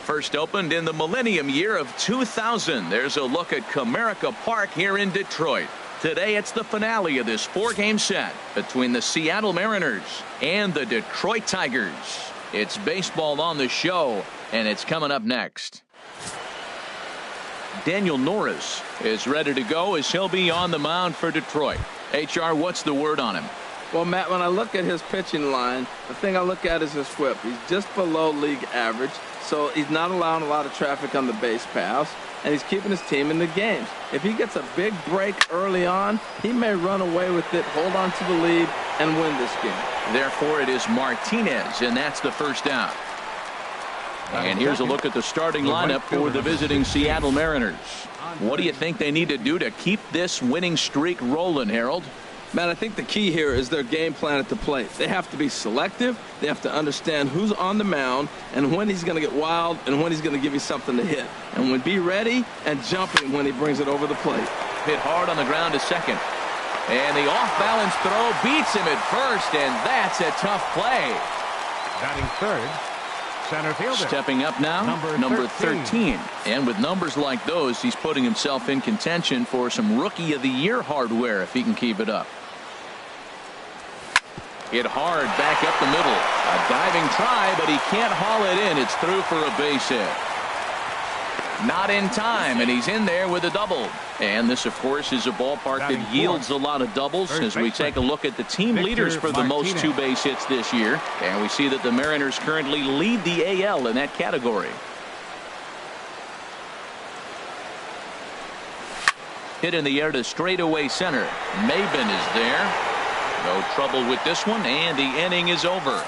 First opened in the millennium year of 2000. There's a look at Comerica Park here in Detroit. Today it's the finale of this four-game set between the Seattle Mariners and the Detroit Tigers. It's baseball on the show, and it's coming up next. Daniel Norris is ready to go as he'll be on the mound for Detroit. HR, what's the word on him? Well, Matt, when I look at his pitching line, the thing I look at is his whip. He's just below league average, so he's not allowing a lot of traffic on the base paths, and he's keeping his team in the games. If he gets a big break early on, he may run away with it, hold on to the lead, and win this game. Therefore, it is Martinez, and that's the first down. And here's a look at the starting lineup for the visiting Seattle Mariners. What do you think they need to do to keep this winning streak rolling, Harold? Man, I think the key here is their game plan at the plate. They have to be selective. They have to understand who's on the mound and when he's going to get wild and when he's going to give you something to hit. And when be ready and jumping when he brings it over the plate. Hit hard on the ground to second. And the off-balance throw beats him at first, and that's a tough play. Batting third, center fielder. Stepping up now, number 13. And with numbers like those, he's putting himself in contention for some Rookie of the Year hardware if he can keep it up. Hit hard back up the middle. A diving try, but he can't haul it in. It's through for a base hit. Not in time, and he's in there with a double. And this, of course, is a ballpark that yields a lot of doubles as we take a look at the team leaders for the most two-base hits this year. And we see that the Mariners currently lead the AL in that category. Hit in the air to straightaway center. Maben is there. No trouble with this one, and the inning is over.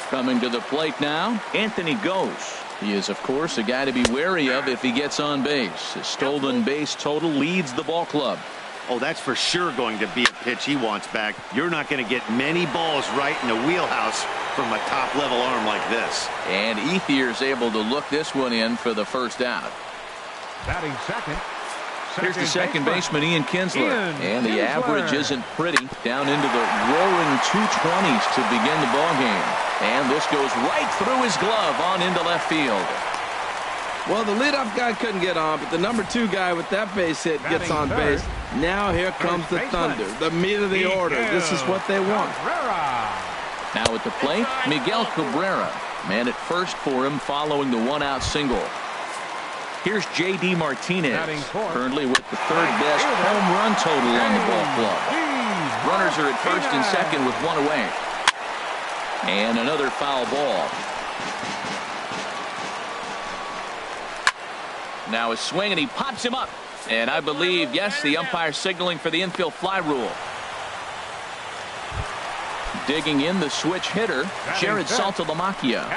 Coming to the plate now, Anthony Gose. He is, of course, a guy to be wary of if he gets on base. His stolen base total leads the ball club. Oh, that's for sure going to be a pitch he wants back. You're not going to get many balls right in the wheelhouse from a top-level arm like this. And Ethier is able to look this one in for the first out. Batting second. Here's the second baseman, Ian Kinsler. And the average isn't pretty. Down into the roaring 220s to begin the ball game. And this goes right through his glove on into left field. Well, the leadoff guy couldn't get on, but the number 2 guy with that base hit gets on base. Now here comes the thunder, the meat of the order. This is what they want. Now at the plate, Miguel Cabrera. Man at first for him following the one-out single. Here's J.D. Martinez, currently with the third best home run total on the ball club. Runners are at first and second with one away. And another foul ball. Now a swing, and he pops him up. And I believe, yes, the umpire signaling for the infield fly rule. Digging in the switch hitter, Jared Saltalamacchia.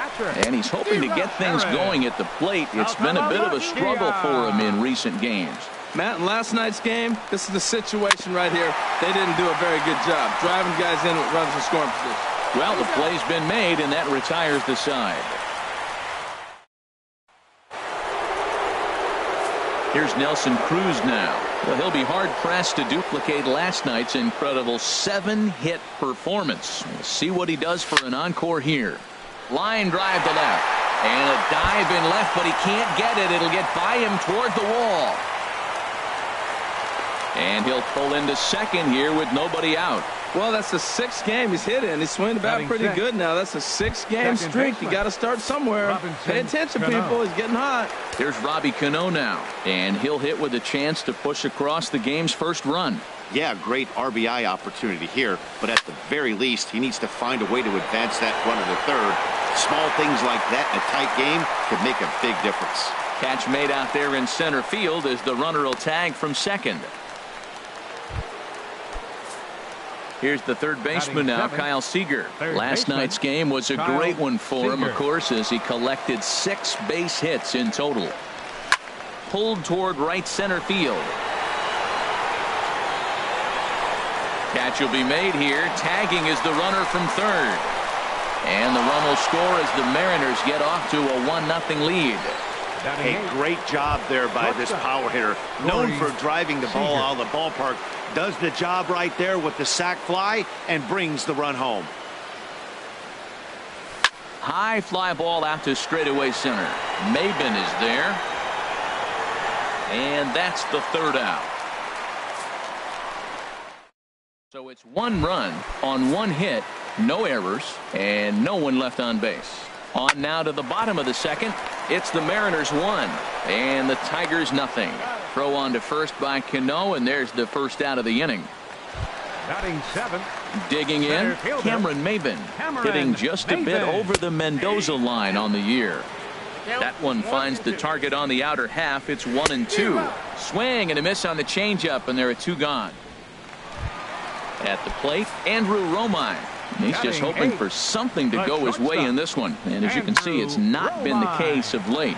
And he's hoping to get things going at the plate. It's been a bit of a struggle for him in recent games. Matt, in last night's game, this is the situation right here. They didn't do a very good job driving guys in with runners in scoring position. Well, the play's been made, and that retires the side. Here's Nelson Cruz now. Well, he'll be hard-pressed to duplicate last night's incredible 7-hit performance. We'll see what he does for an encore here. Line drive to left. And a dive in left, but he can't get it. It'll get by him toward the wall. And he'll pull into second here with nobody out. Well, that's the 6th game he's hit in. He's swinging about pretty good now. That's a 6-game streak. You got to start somewhere. Pay attention, people. He's getting hot. Here's Robbie Cano now, and he'll hit with a chance to push across the game's first run. Yeah, great RBI opportunity here, but at the very least, he needs to find a way to advance that runner to third. Small things like that in a tight game could make a big difference. Catch made out there in center field as the runner will tag from second. Here's the third baseman now, Kyle Seager. Last night's game was a great one for him, of course, as he collected 6 base hits in total. Pulled toward right center field. Catch will be made here. Tagging is the runner from third. And the run will score as the Mariners get off to a 1-0 lead. Hey, great job there by this power hitter. Known for driving the ball out of the ballpark. Does the job right there with the sac fly and brings the run home. High fly ball out to straightaway center. Maben is there. And that's the third out. So it's 1 run on 1 hit, no errors, and no one left on base. On now to the bottom of the second. It's the Mariners 1 and the Tigers nothing. Throw on to first by Cano, and there's the first out of the inning. Batting 7th. Digging in, Cameron Maben, hitting just a bit over the Mendoza line on the year. That one finds the target on the outer half. It's 1-2. Swing and a miss on the changeup, and there are 2 gone. At the plate, Andrew Romine. He's just hoping for something to go his way in this one. And as you can see, it's not been the case of late.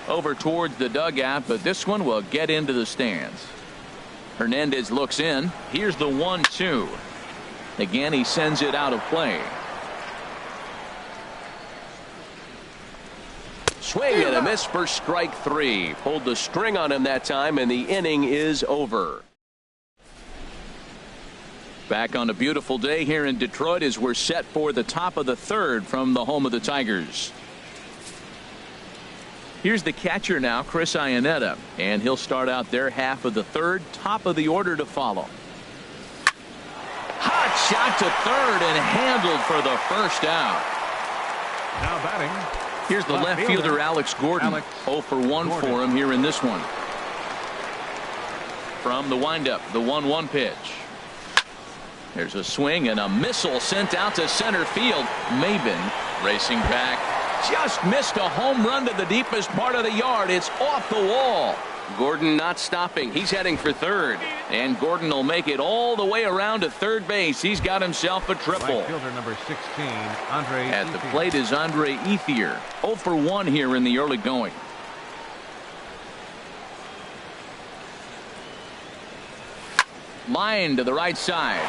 Over towards the dugout, but this one will get into the stands. Hernandez looks in. Here's the 1-2. Again, he sends it out of play. Swing and a miss for strike 3. Pulled the string on him that time, and the inning is over. Back on a beautiful day here in Detroit as we're set for the top of the third from the home of the Tigers. Here's the catcher now, Chris Ianetta, and he'll start out their half of the third. Top of the order to follow. Hot shot to third and handled for the first out. Now batting. Here's the left fielder, Alex Gordon. 0 for 1 for him here in this one. From the windup, the 1-1 pitch. There's a swing and a missile sent out to center field. Maben racing back. Just missed a home run to the deepest part of the yard. It's off the wall. Gordon not stopping. He's heading for third. And Gordon will make it all the way around to third base. He's got himself a triple. Right fielder number 16, Andre At Ethier. the plate is Andre Ethier. 0 for 1 here in the early going. Line to the right side.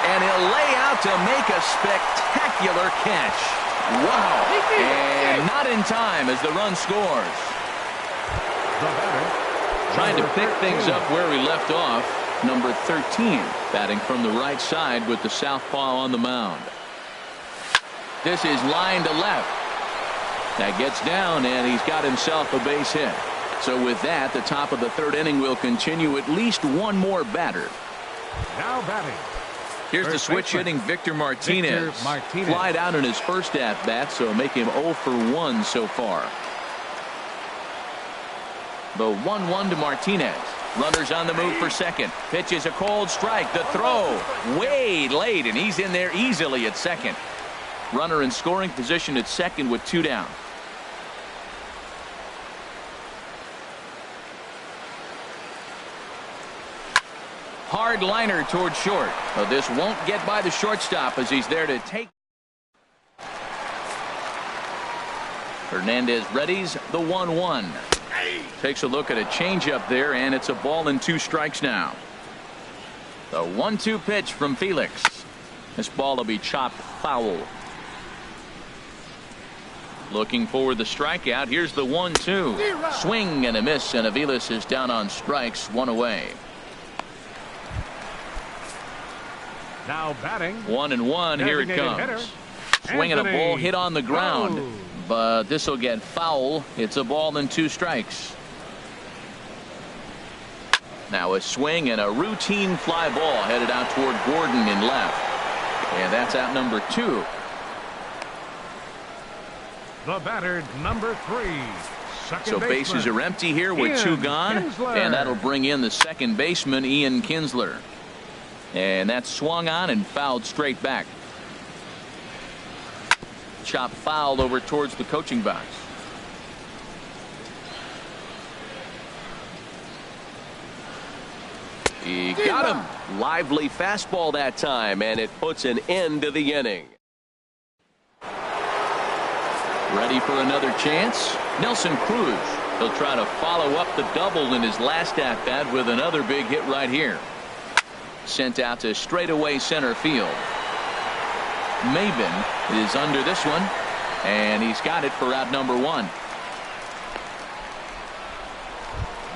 And he'll lay out to make a spectacular catch. Wow. And not in time as the run scores. The batter. Trying to pick things up where we left off. Number 13 batting from the right side with the southpaw on the mound. This is line to left. That gets down, and he's got himself a base hit. So with that, the top of the third inning will continue. At least one more batter. Now batting. Here's the switch hitting Victor Martinez. Flied out in his first at bat, so make him 0 for 1 so far. The 1-1 to Martinez. Runners on the move for second. Pitch is a cold strike. The throw way late, and he's in there easily at second. Runner in scoring position at second with 2 down. Hard liner toward short. Well, this won't get by the shortstop as he's there to take. Hernandez readies the 1-1. Takes a look at a changeup there, and it's a ball and 2 strikes now. The 1-2 pitch from Felix. This ball will be chopped foul. Looking for the strikeout. Here's the 1-2. Swing and a miss, and Aviles is down on strikes, 1 away. Now batting. 1-1. Here it comes. Hitter. Swinging a ball hit on the ground. Oh. But this will get foul. It's a ball and 2 strikes. Now a swing and a routine fly ball headed out toward Gordon in left. And that's out number 2. The batter, number 3. So bases are empty here with 2 gone. And that'll bring in the second baseman, Ian Kinsler. And that's swung on and fouled straight back. Chop fouled over towards the coaching box. He got him. Lively fastball that time, and it puts an end to the inning. Ready for another chance? Nelson Cruz. He'll try to follow up the double in his last at bat with another big hit right here. Sent out to straightaway center field. Maben is under this one, and he's got it for out number 1.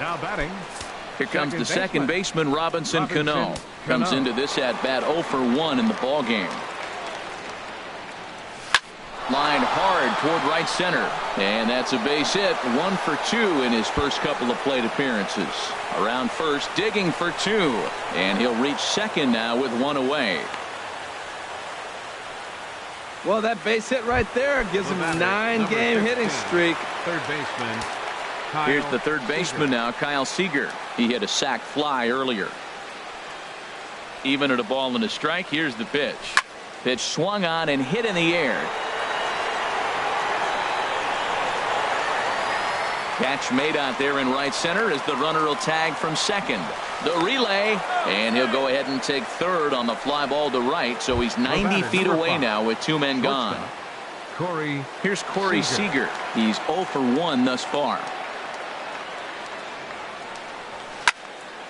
Now batting. Here comes the second baseman, Robinson Cano. Comes into this at bat 0 for 1 in the ball game. Lined hard toward right center. And that's a base hit. 1 for 2 in his first couple of plate appearances. Around first, digging for 2. And he'll reach second now with 1 away. Well, that base hit right there gives him a 9-game hitting streak. Third baseman. Here's the third baseman now, Kyle Seager. He hit a sac fly earlier. Even at a ball and a strike, here's the pitch. Pitch swung on and hit in the air. Catch made out there in right center as the runner will tag from second. The relay, and he'll go ahead and take third on the fly ball to right, so he's 90 feet away now with 2 men gone. Here's Corey Seager. He's 0 for 1 thus far.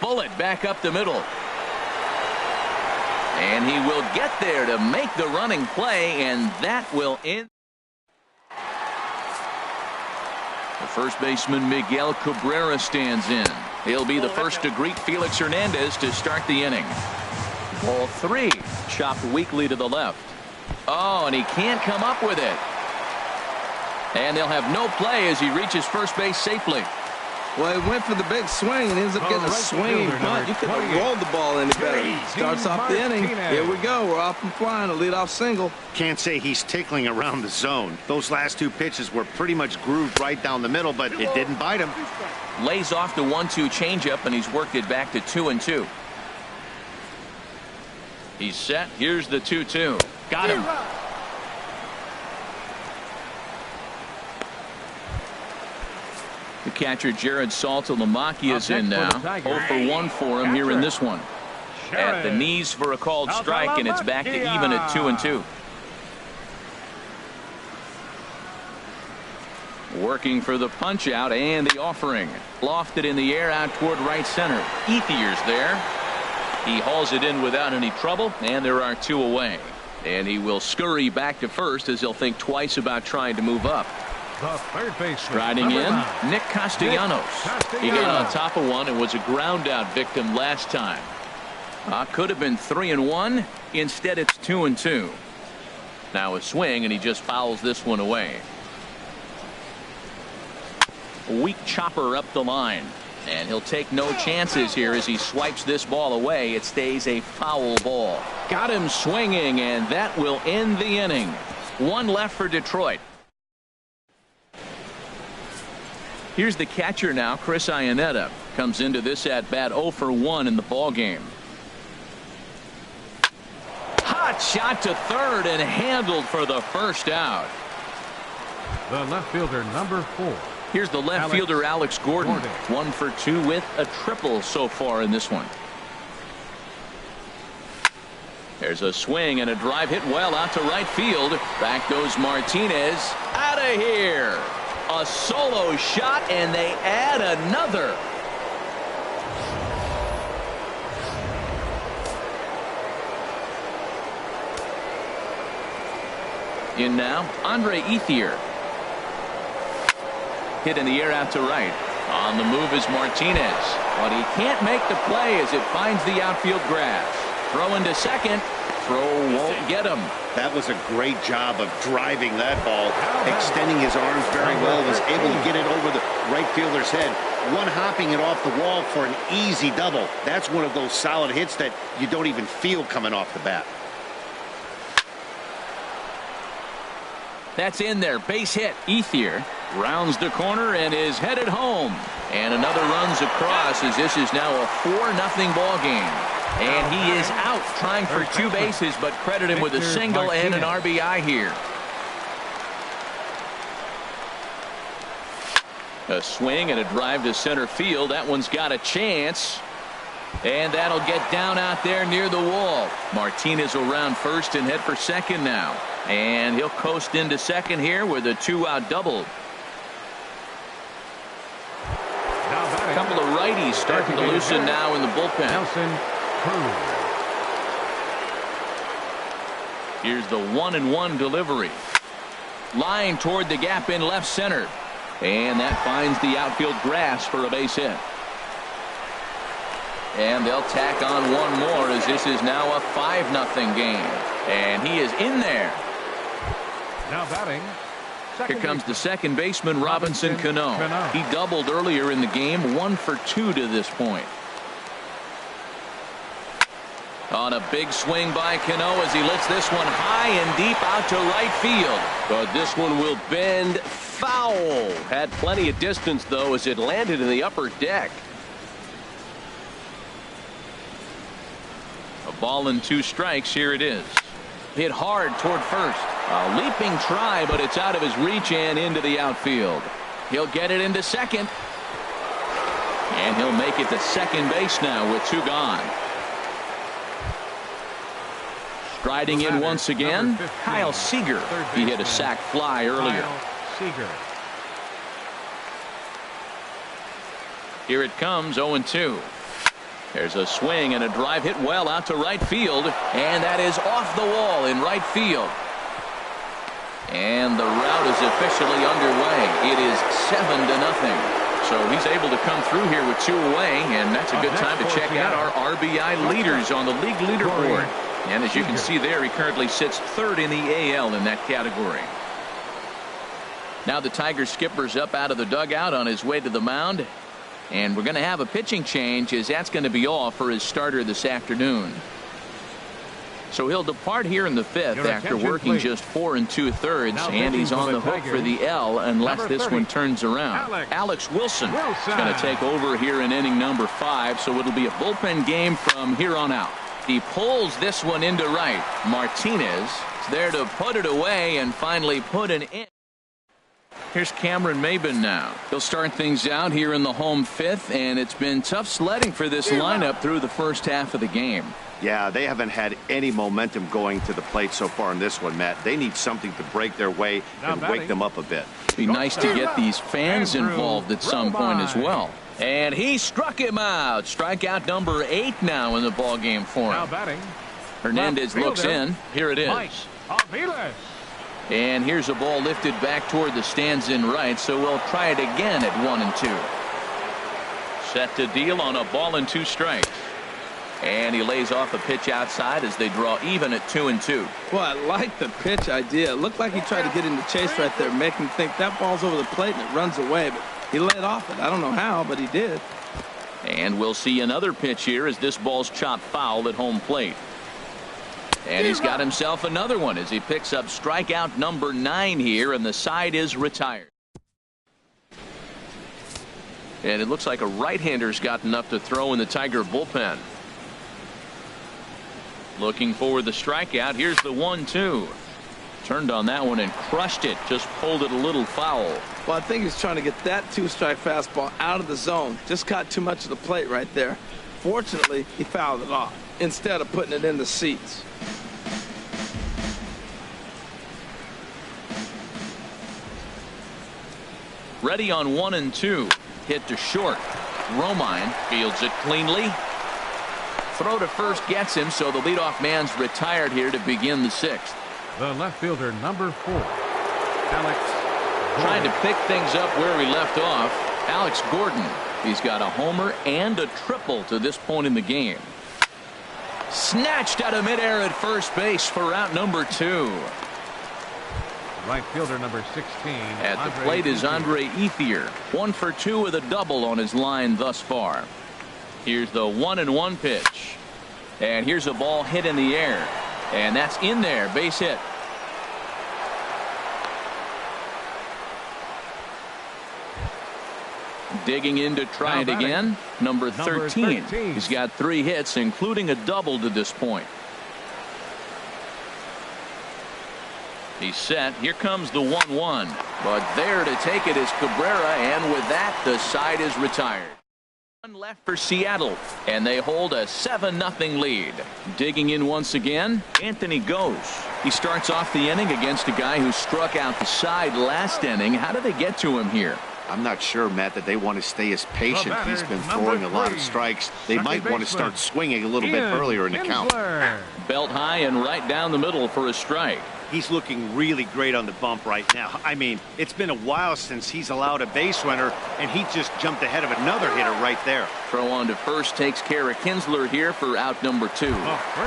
Bullet back up the middle. And he will get there to make the running play, and that will end. The first baseman Miguel Cabrera stands in. He'll be the first to greet Felix Hernandez to start the inning. Ball 3, chopped weakly to the left. Oh, and he can't come up with it. And they'll have no play as he reaches first base safely. Well, he went for the big swing and ends up getting a swinging bunt. You couldn't have rolled the ball any better. Starts off the inning. Here we go. We're off and flying. A leadoff single. Can't say he's tickling around the zone. Those last 2 pitches were pretty much grooved right down the middle, but it didn't bite him. Lays off the 1-2 changeup, and he's worked it back to 2-2. He's set. Here's the 2-2. Got him. The catcher Jared Saltalamacchia is in now. 0 for 1 for him here in this one. At the knees for a called strike, and it's back to even at 2-2. Working for the punch out and the offering. Lofted in the air out toward right center. Ethier's there. He hauls it in without any trouble, and there are 2 away. And he will scurry back to first as he'll think twice about trying to move up. The third baseman. Striding in, Nick Castellanos. He got on top of one and was a ground out victim last time. Could have been 3-1. Instead, it's 2-2. Now a swing, and he just fouls this one away. A weak chopper up the line. And he'll take no chances here as he swipes this ball away. It stays a foul ball. Got him swinging, and that will end the inning. 1 left for Detroit. Here's the catcher now, Chris Ianetta. Comes into this at bat 0 for 1 in the ball game. Hot shot to third and handled for the first out. The left fielder, number 4. Here's the left fielder, Alex Gordon. 1 for 2 with a triple so far in this one. There's a swing and a drive hit well out to right field. Back goes Martinez. Out of here. A solo shot, and they add another. In now, Andre Ethier. Hit in the air out to right. On the move is Martinez, but he can't make the play as it finds the outfield grass. Throw into second. Throw won't get him. That was a great job of driving that ball, extending his arms very well, was able to get it over the right fielder's head, one hopping it off the wall for an easy double. That's one of those solid hits that you don't even feel coming off the bat. That's in there. Base hit. Ethier rounds the corner and is headed home. And another runs across as this is now a 4-0 ball game. And he is out trying for 2 bases, but credit him with a single and an RBI here. A swing and a drive to center field. That one's got a chance. And that'll get down out there near the wall. Martinez will round first and head for second now. And he'll coast into second here with a 2-out double. A couple of righties starting to loosen now in the bullpen. Here's the 1-1 delivery. Line toward the gap in left center. And that finds the outfield grass for a base hit. And they'll tack on one more as this is now a 5-0 game. And he is in there. Now batting. Here comes the second baseman, Robinson Cano. He doubled earlier in the game, 1 for 2 to this point. On a big swing by Cano as he lets this one high and deep out to right field. But this one will bend foul. Had plenty of distance, though, as it landed in the upper deck. A ball and 2 strikes. Here it is. Hit hard toward first. A leaping try, but it's out of his reach and into the outfield. He'll get it into second. And he'll make it to second base now with 2 gone. Striding in once again, Kyle Seager. He hit a sac fly earlier. Seager. Here it comes, 0-2. There's a swing and a drive hit well out to right field, and that is off the wall in right field. And the route is officially underway. It is 7-0. So he's able to come through here with 2 away, and that's a good time to check out our RBI leaders on the league leaderboard. And as you can see there, he currently sits 3rd in the AL in that category. Now the Tigers skipper's up out of the dugout on his way to the mound. And we're going to have a pitching change, as that's going to be all for his starter this afternoon. So he'll depart here in the 5th after working just 4 2/3, and he's on the hook for the L unless this one turns around. Alex Wilson is going to take over here in inning number 5, so it'll be a bullpen game from here on out. He pulls this one into right. Martinez is there to put it away and finally put an in. Here's Cameron Maben now. He'll start things out here in the home 5th, and it's been tough sledding for this lineup through the first half of the game. Yeah, they haven't had any momentum going to the plate so far in this one, Matt. They need something to break their way and wake them up a bit. Be nice to get these fans involved at some point as well. And he struck him out. Strikeout number 8 now in the ball game for him. Now batting. Hernandez looks in. Here it is. And here's a ball lifted back toward the stands in right, so we'll try it again at 1-2. Set to deal on a ball and 2 strikes. And he lays off a pitch outside as they draw even at 2-2. Well, I like the pitch idea. It looked like he tried to get into chase right there, make him think that ball's over the plate and it runs away, but he let off it. I don't know how, but he did. And we'll see another pitch here as this ball's chopped foul at home plate. And he's got himself another one as he picks up strikeout number 9 here, and the side is retired. And it looks like a right-hander's got enough to throw in the Tiger bullpen. Looking for the strikeout. Here's the 1-2. Turned on that one and crushed it. Just pulled it a little foul. Well, I think he's trying to get that 2-strike fastball out of the zone. Just caught too much of the plate right there. Fortunately, he fouled it off instead of putting it in the seats. Ready on 1-2. Hit to short. Romine fields it cleanly. Throw to first gets him, so the leadoff man's retired here to begin the 6th. The left fielder, number 4, Alex Gordon. Trying to pick things up where he left off. Alex Gordon. He's got a homer and a triple to this point in the game. Snatched out of midair at first base for out number 2. Right fielder, number 16. At the plate is Andre Ethier. 1 for 2 with a double on his line thus far. Here's the 1-1 pitch. And here's a ball hit in the air. And that's in there. Base hit. Digging in to try it again. Number 13. He's got 3 hits, including a double to this point. He's set. Here comes the 1-1. But there to take it is Cabrera, and with that, the side is retired. One left for Seattle, and they hold a 7-0 lead. Digging in once again, Anthony Gose. He starts off the inning against a guy who struck out the side last inning. How did they get to him here? I'm not sure, Matt, that they want to stay as patient. He's been throwing a lot of strikes. They might want to start swinging a little bit earlier in the count. Belt high and right down the middle for a strike. He's looking really great on the bump right now. I mean, it's been a while since he's allowed a base runner, and he just jumped ahead of another hitter right there. Throw on to first takes care of Kinsler here for out number 2.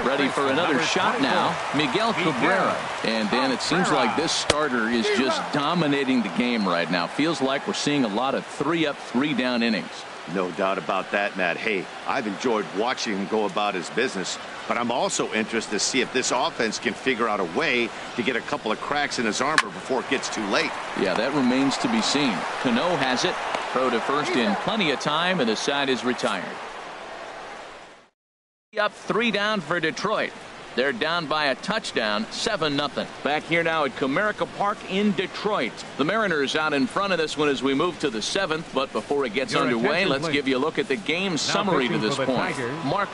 Ready for another shot now, Miguel Cabrera. And Dan, it seems like this starter is just dominating the game right now. Feels like we're seeing a lot of 3-up, 3-down innings. No doubt about that, Matt. Hey, I've enjoyed watching him go about his business, but I'm also interested to see if this offense can figure out a way to get a couple of cracks in his armor before it gets too late. Yeah, that remains to be seen. Cano has it. Throw to first in plenty of time, and the side is retired. Up 3 down for Detroit. They're down by a touchdown, 7-0. Back here now at Comerica Park in Detroit. The Mariners out in front of this one as we move to the 7th. But before it gets underway, let's give you a look at the game summary to this point. Mark.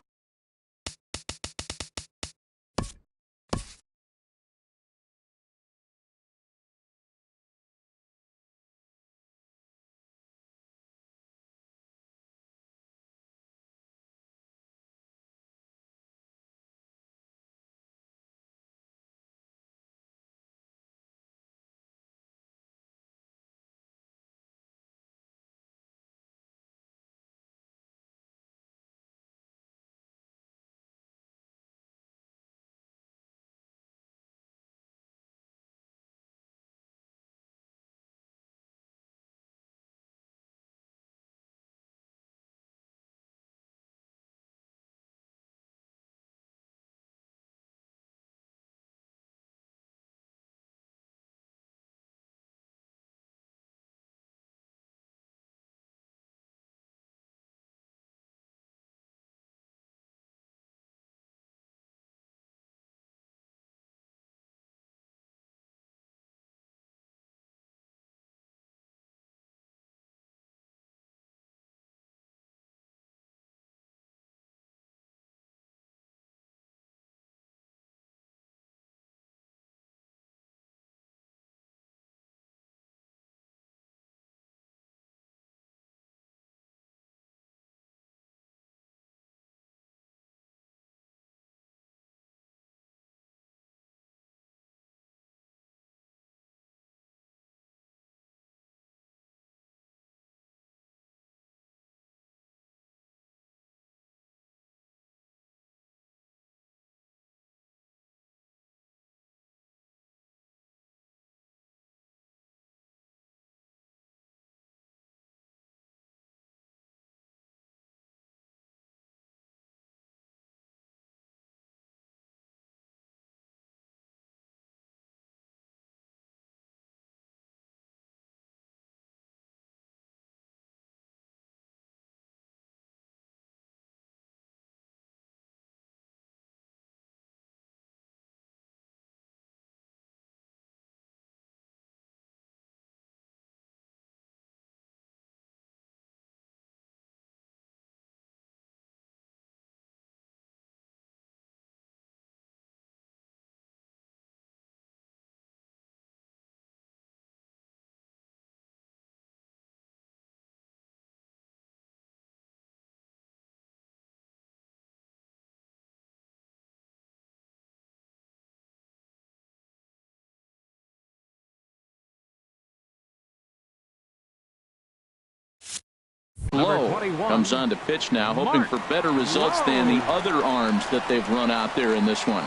Low comes on to pitch now, hoping for better results than the other arms that they've run out there in this one.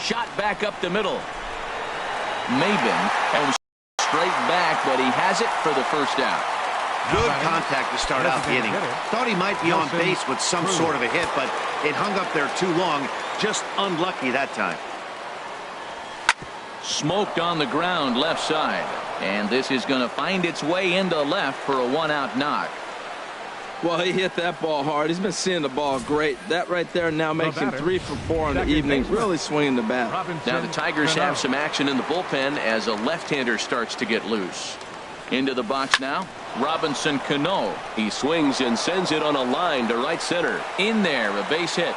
Shot back up the middle. Maben comes straight back, but he has it for the first out. Good contact to start out the inning. Thought he might be on base with some sort of a hit, but it hung up there too long. Just unlucky that time. Smoked on the ground left side. And this is going to find its way into left for a 1-out knock. Well, he hit that ball hard. He's been seeing the ball great. That right there now makes him 3 for 4 on the evening. Really swinging the bat. Now the Tigers have some action in the bullpen as a left-hander starts to get loose. Into the box now, Robinson Cano. He swings and sends it on a line to right center. In there, a base hit.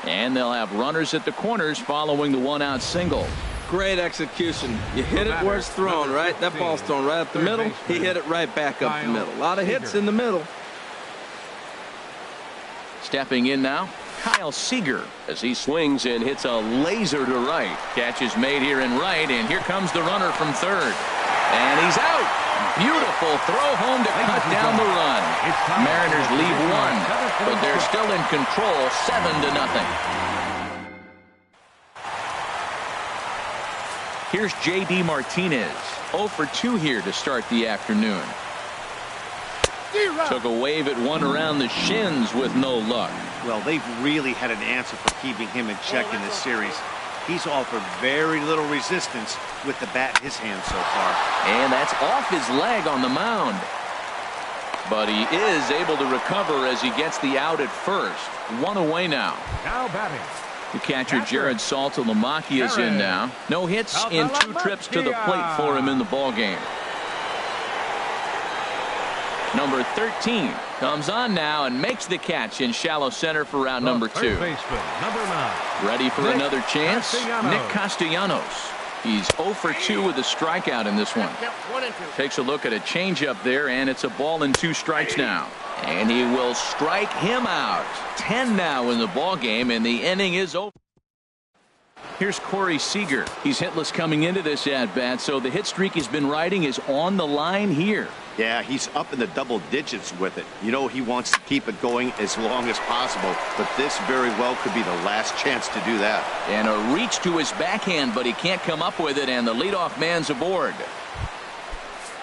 And they'll have runners at the corners following the 1-out single. Great execution. You hit it where it's thrown, right? That ball's thrown right up the middle. He hit it right back up the middle. A lot of hits in the middle. Stepping in now, Kyle Seager. As he swings and hits a laser to right. Catch is made here in right, and here comes the runner from third. And he's out. Beautiful throw home to cut down the run. Mariners leave one, but they're still in control, 7-0. Here's J.D. Martinez, 0 for 2 here to start the afternoon. Took a wave at one around the shins with no luck. Well, they've really had an answer for keeping him in check in this series. He's offered very little resistance with the bat in his hand so far. And that's off his leg on the mound. But he is able to recover as he gets the out at first. One away now. Now batting. The catcher Jared Saltalamacchia is in now. No hits in 2 trips to the plate for him in the ballgame. Number 13 comes on now and makes the catch in shallow center for round number 2. Baseman, number 9. Ready for another chance? Nick Castellanos. He's 0 for 2 with a strikeout in this one. Takes a look at a changeup there, and it's a ball and 2 strikes now. And he will strike him out. 10 now in the ball game, and the inning is over. Here's Corey Seager. He's hitless coming into this at-bat, so the hit streak he's been riding is on the line here. Yeah, he's up in the double digits with it. You know he wants to keep it going as long as possible, but this very well could be the last chance to do that. And a reach to his backhand, but he can't come up with it, and the leadoff man's aboard.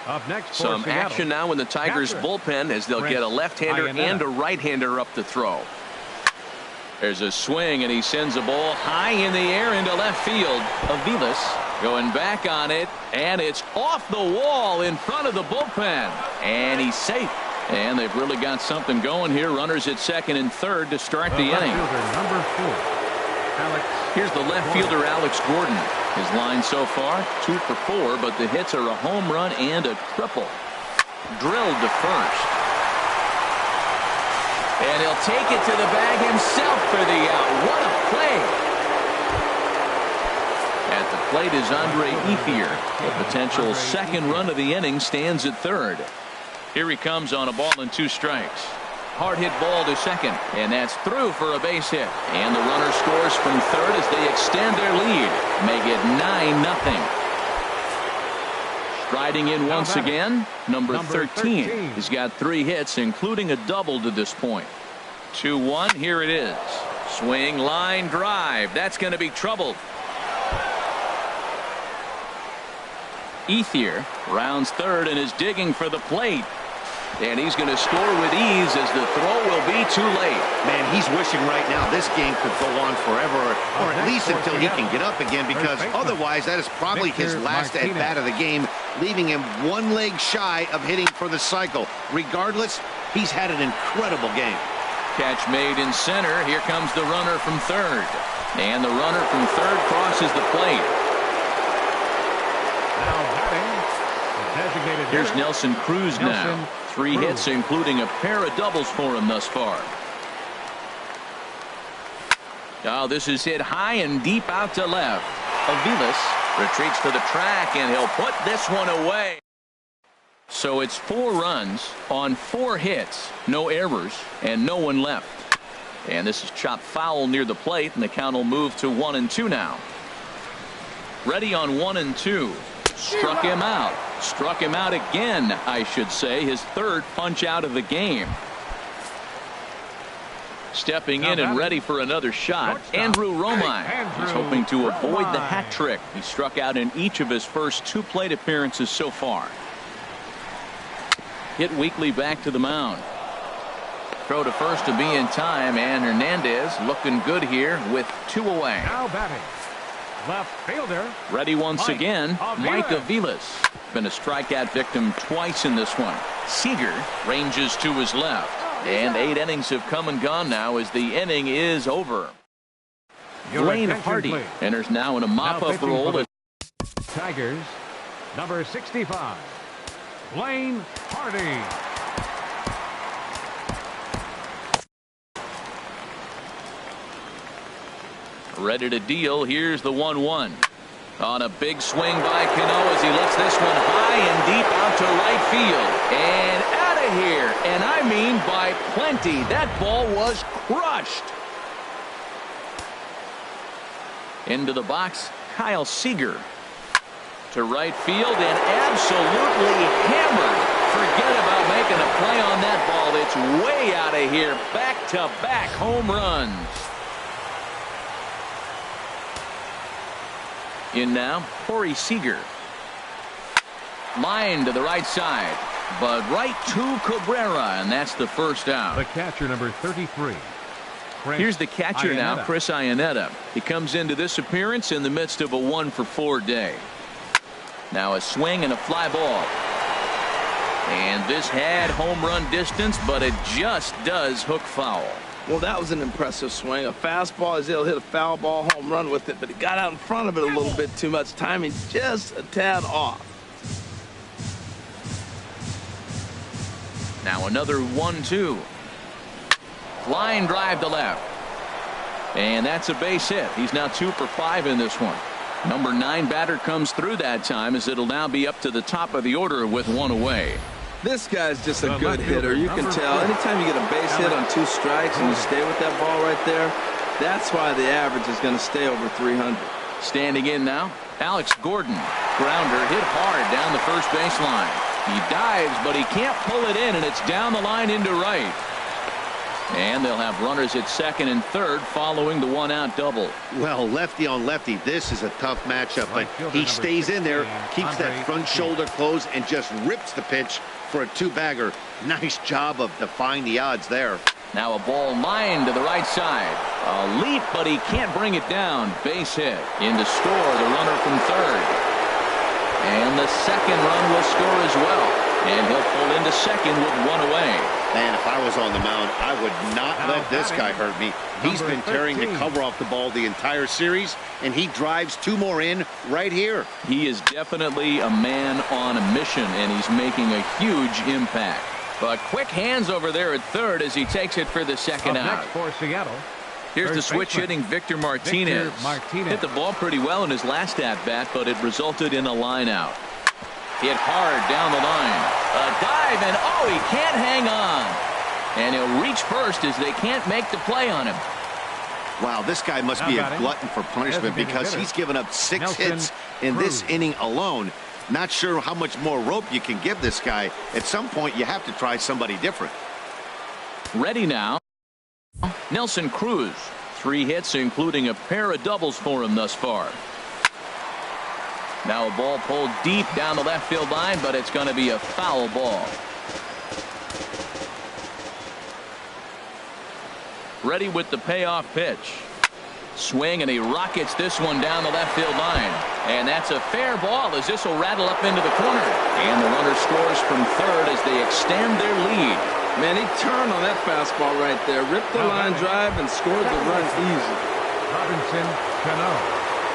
Up next, some action now in the Tigers bullpen as they'll get a left-hander and a right-hander up to throw. There's a swing, and he sends a ball high in the air into left field. Aviles going back on it, and it's off the wall in front of the bullpen. And he's safe. And they've really got something going here. Runners at second and third to start the inning. Number 4, Alex. Here's the left fielder, Alex Gordon. His line so far, 2 for 4, but the hits are a home run and a triple. Drilled to first. And he'll take it to the bag himself for the out. What a play. At the plate is Andre Ethier. The potential second run of the inning stands at third. Here he comes on a ball and 2 strikes. Hard hit ball to second, and that's through for a base hit. And the runner scores from third as they extend their lead. Make it 9-0. Striding in once again, number 13. He's got 3 hits, including a double to this point. 2-1, here it is. Swing, line, drive. That's going to be troubled. Ethier rounds third and is digging for the plate. And he's going to score with ease as the throw will be too late. Man, he's wishing right now this game could go on forever, or at least until he can get up again, because otherwise that is probably his last at-bat of the game, leaving him 1 leg shy of hitting for the cycle. Regardless, he's had an incredible game. Catch made in center. Here comes the runner from third. And the runner from third crosses the plate. Now batting, the designated Here's hitter, Nelson Cruz now. 3 hits, including a pair of doubles for him thus far. Oh, this is hit high and deep out to left. Aviles retreats to the track, and he'll put this one away. So it's 4 runs on 4 hits, no errors, and no one left. And this is chopped foul near the plate, and the count will move to 1-2 now. Ready on 1-2. Struck him out. Struck him out again, I should say. His 3rd punch out of the game. Stepping in and ready for another shot, Andrew Romine. He's hoping to avoid the hat trick. He struck out in each of his first 2 plate appearances so far. Hit weakly back to the mound. Throw to first to be in time, and Hernandez looking good here with 2 away. Now batting, left fielder. Ready once again, Mike Aviles. Been a strikeout victim twice in this one. Seager ranges to his left. And 8 innings have come and gone now as the inning is over. Blaine Hardy enters now in a mop-up role. Tigers, number 65, Blaine Hardy. Ready to deal. Here's the 1-1. On a big swing by Cano as he lets this one high and deep out to right field. And out of here. And I mean by plenty. That ball was crushed. Into the box, Kyle Seager. To right field and absolutely hammered. Forget about making a play on that ball. It's way out of here. Back-to-back home runs. In now, Corey Seager. Line to the right side, but right to Cabrera, and that's the first out. The catcher, number 33. Here's the catcher now, Chris Ianetta. He comes into this appearance in the midst of a 1-for-4 day. Now a swing and a fly ball. And this had home run distance, but it just does hook foul. Well, that was an impressive swing. A fastball, he'll hit a foul ball home run with it, but he got out in front of it a little bit too much. Timing just a tad off. Now another 1-2. Line drive to left. And that's a base hit. He's now 2 for 5 in this one. Number 9 batter comes through that time, as it'll now be up to the top of the order with 1 away. This guy's just a good hitter. You can tell. Anytime you get a base hit on 2 strikes and you stay with that ball right there, that's why the average is going to stay over 300. Standing in now, Alex Gordon. Grounder hit hard down the first baseline. He dives, but he can't pull it in, and it's down the line into right. And they'll have runners at second and third following the 1-out double. Well, lefty on lefty, this is a tough matchup, but he stays in there, keeps that front shoulder closed, and just rips the pitch for a 2-bagger. Nice job of defying the odds there. Now a ball line to the right side. A leap, but he can't bring it down. Base hit. In to score, the runner from third. And the second run will score as well. And he'll pull into second with 1 away. Man, if I was on the mound, I would not let this guy hurt me. He's been tearing the cover off the ball the entire series, and he drives 2 more in right here. He is definitely a man on a mission, and he's making a huge impact. But quick hands over there at third as he takes it for the second out. Next for Seattle. Here's the switch hitting Victor Martinez. Hit the ball pretty well in his last at-bat, but it resulted in a line out. Hit hard down the line. A dive, and oh, he can't hang on. And he'll reach first as they can't make the play on him. Wow, this guy must be a glutton for punishment because he's given up 6 hits in this inning alone. Not sure how much more rope you can give this guy. At some point, you have to try somebody different. Ready now. Nelson Cruz. 3 hits, including a pair of doubles for him thus far. Now a ball pulled deep down the left field line, but it's going to be a foul ball. Ready with the payoff pitch. Swing, and he rockets this one down the left field line. And that's a fair ball as this will rattle up into the corner. And the runner scores from third as they extend their lead. Man, he turned on that fastball right there, ripped the line drive, and scored the run easy. Robinson Cano.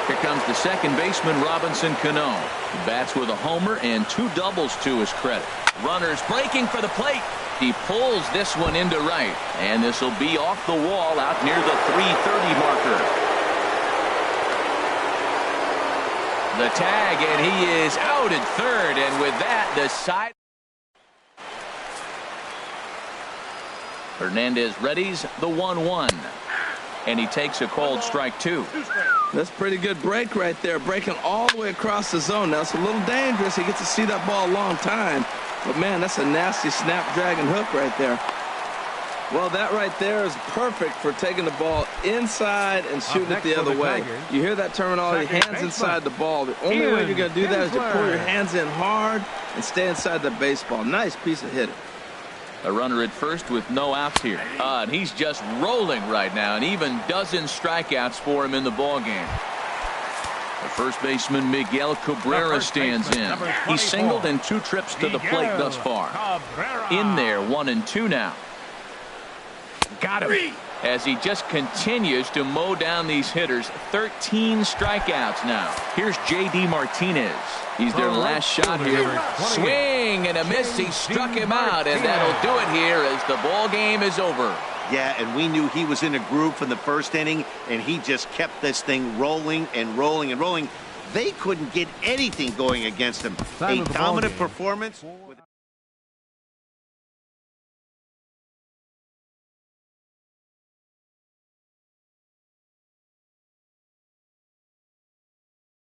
Here comes the second baseman, Robinson Cano. He bats with a homer and 2 doubles to his credit. Runners breaking for the plate. He pulls this one into right, and this will be off the wall out near the 330 marker. The tag, and he is out at third, and with that, the side. Hernandez readies the 1-1. And he takes a called strike 2. That's a pretty good break right there, breaking all the way across the zone. Now, it's a little dangerous. He gets to see that ball a long time. But, man, that's a nasty snapdragon hook right there. Well, that right there is perfect for taking the ball inside and shooting it the other way. You hear that terminology, hands inside the ball. The only way you're going to do that is to pull your hands in hard and stay inside the baseball. Nice piece of hitting. A runner at first with no outs here. And he's just rolling right now, and even dozen strikeouts for him in the ballgame. The first baseman, Miguel Cabrera, stands in. He's singled in 2 trips to the plate thus far. In there, 1 and 2 now. Got him. As he just continues to mow down these hitters. 13 strikeouts now. Here's J.D. Martinez. He's their last shot here. Swing and a miss. He struck him out, and that'll do it here as the ball game is over. Yeah, and we knew he was in a groove from the first inning, and he just kept this thing rolling and rolling and rolling. They couldn't get anything going against him. A dominant performance.